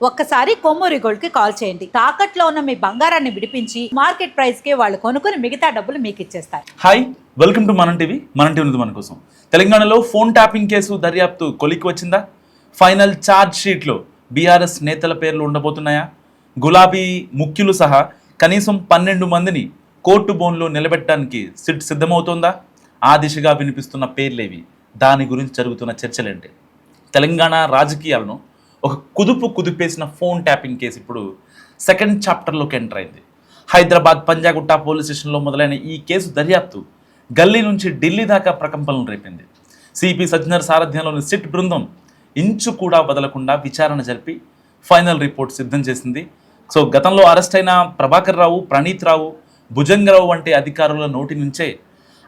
ఒక్కసారి కొమ్మూరి గోల్డ్ కి కాల్ చేయండి. తాకట్లో ఉన్న మీ బంగారాన్ని విడిపించి మార్కెట్ ప్రైస్ కి వాళ్ళు కొనుక్కుని మిగతా డబ్బులు మీకు ఇచ్చేస్తారు. హాయ్, వెల్కమ్ టు మనం టీవీ. మన టీవీ ఉంది మన కోసం. తెలంగాణలో ఫోన్ ట్యాపింగ్ కేసు దర్యాప్తు కొలిక్కి వచ్చిందా? ఫైనల్ ఛార్జ్ షీట్లో బీఆర్ఎస్ నేతల పేర్లు ఉండబోతున్నాయా? గులాబీ ముఖ్యులు సహా కనీసం 12 మందిని కోర్టు బోన్లో నిలబెట్టడానికి సిట్ సిద్ధమవుతోందా? ఆ దిశగా వినిపిస్తున్న పేర్లేవి? దాని గురించి జరుగుతున్న చర్చలేంటి? తెలంగాణ రాజకీయాలను ఒక కుదిపేసిన ఫోన్ ట్యాపింగ్ కేసు ఇప్పుడు సెకండ్ చాప్టర్లోకి ఎంటర్ అయింది. హైదరాబాద్ పంజాగుట్ట పోలీస్ స్టేషన్లో మొదలైన ఈ కేసు దర్యాప్తు గల్లీ నుంచి ఢిల్లీ దాకా ప్రకంపనలు రేపింది. సిపి సజ్జనర్ సారథ్యంలోని సిట్ బృందం ఇంచు కూడా వదలకుండా విచారణ జరిపి ఫైనల్ రిపోర్ట్ సిద్ధం చేసింది. సో గతంలో అరెస్ట్ అయిన ప్రభాకర్ రావు, ప్రణీత్ రావు, భుజంగరావు వంటి అధికారుల నోటి నుంచే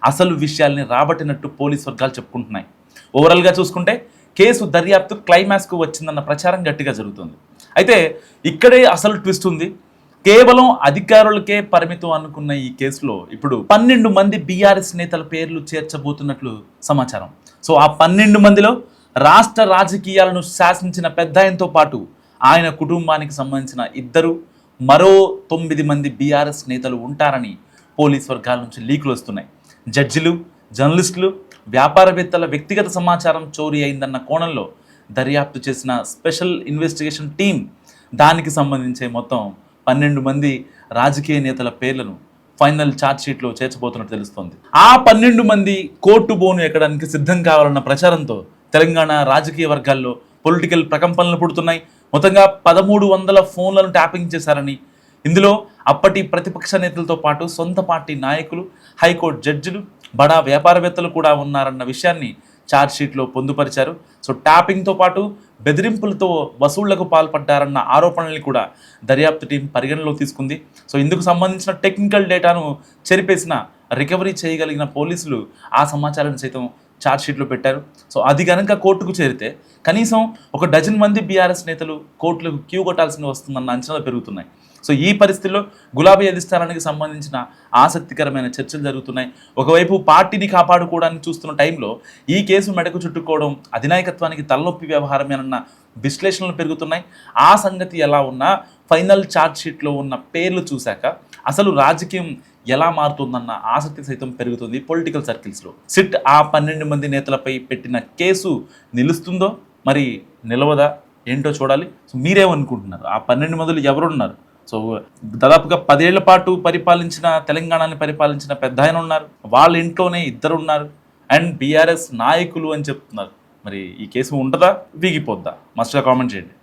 అసలు విషయాల్ని రాబట్టినట్టు పోలీస్ వర్గాలు చెప్పుకుంటున్నాయి. ఓవరాల్గా చూసుకుంటే కేసు దర్యాప్తు క్లైమాక్స్కు వచ్చిందన్న ప్రచారం గట్టిగా జరుగుతుంది. అయితే ఇక్కడే అసలు ట్విస్ట్ ఉంది. కేవలం అధికారులకే పరిమితం అనుకున్న ఈ కేసులో ఇప్పుడు 12 మంది బీఆర్ఎస్ నేతల పేర్లు చేర్చబోతున్నట్లు సమాచారం. సో ఆ 12 మందిలో రాష్ట్ర రాజకీయాలను శాసించిన పెద్దాయనతో పాటు ఆయన కుటుంబానికి సంబంధించిన మరో 9 మంది బీఆర్ఎస్ నేతలు ఉంటారని పోలీస్ వర్గాల నుంచి లీకులు వస్తున్నాయి. జడ్జిలు, జర్నలిస్టులు, వ్యాపారవేత్తల వ్యక్తిగత సమాచారం చోరీ అయిందన్న కోణంలో దర్యాప్తు చేసిన స్పెషల్ ఇన్వెస్టిగేషన్ టీం దానికి సంబంధించే మొత్తం 12 మంది రాజకీయ నేతల పేర్లను ఫైనల్ ఛార్జ్ షీట్లో చేర్చబోతున్నట్టు తెలుస్తోంది. ఆ 12 మంది కోర్టు బోను ఎక్కడానికి సిద్ధం కావాలన్న ప్రచారంతో తెలంగాణ రాజకీయ వర్గాల్లో పొలిటికల్ ప్రకంపనలు పుడుతున్నాయి. మొత్తంగా 1300 ఫోన్లను ట్యాపింగ్ చేశారని, ఇందులో అప్పటి ప్రతిపక్ష నేతలతో పాటు సొంత పార్టీ నాయకులు, హైకోర్టు జడ్జిలు, బడా వ్యాపారవేత్తలు కూడా ఉన్నారన్న విషయాన్ని ఛార్జ్షీట్లో పొందుపరిచారు. సో ట్యాపింగ్తో పాటు బెదిరింపులతో వసూళ్లకు పాల్పడ్డారన్న ఆరోపణల్ని కూడా దర్యాప్తు టీం పరిగణలో తీసుకుంది. సో ఇందుకు సంబంధించిన టెక్నికల్ డేటాను చెరిపేసిన రికవరీ చేయగలిగిన పోలీసులు ఆ సమాచారాన్ని సైతం ఛార్జ్షీట్లో పెట్టారు. సో అది కనుక కోర్టుకు చేరితే కనీసం ఒక డజన్ మంది బీఆర్ఎస్ నేతలు కోర్టులకు క్యూ కొట్టాల్సి వస్తుందన్న అంచనాలు పెరుగుతున్నాయి. సో ఈ పరిస్థితుల్లో గులాబీ అధిష్టానానికి సంబంధించిన ఆసక్తికరమైన చర్చలు జరుగుతున్నాయి. ఒకవైపు పార్టీని కాపాడుకోవడానికి చూస్తున్న టైంలో ఈ కేసు మెడకు చుట్టుకోవడం అధినాయకత్వానికి తలనొప్పి వ్యవహారమేనన్న విశ్లేషణలు పెరుగుతున్నాయి. ఆ సంగతి ఎలా ఉన్నా ఫైనల్ ఛార్జ్షీట్లో ఉన్న పేర్లు చూశాక అసలు రాజకీయం ఎలా మారుతుందన్న ఆసక్తి సైతం పెరుగుతుంది పొలిటికల్ సర్కిల్స్లో. సిట్ ఆ 12 మంది నేతలపై పెట్టిన కేసు నిలుస్తుందో మరి నిలవదా ఏంటో చూడాలి. సో మీరేమనుకుంటున్నారు? ఆ 12 మందిలో ఎవరున్నారు? సో దాదాపుగా 10 ఏళ్ల పాటు తెలంగాణని పరిపాలించిన పెద్ద ఆయన ఉన్నారు, వాళ్ళ ఇంట్లోనే 2 ఉన్నారు, అండ్ బీఆర్ఎస్ నాయకులు అని చెప్తున్నారు. మరి ఈ కేసు ఉంటుందా, వీగిపోద్దా? మస్ట్గా కామెంట్ చేయండి.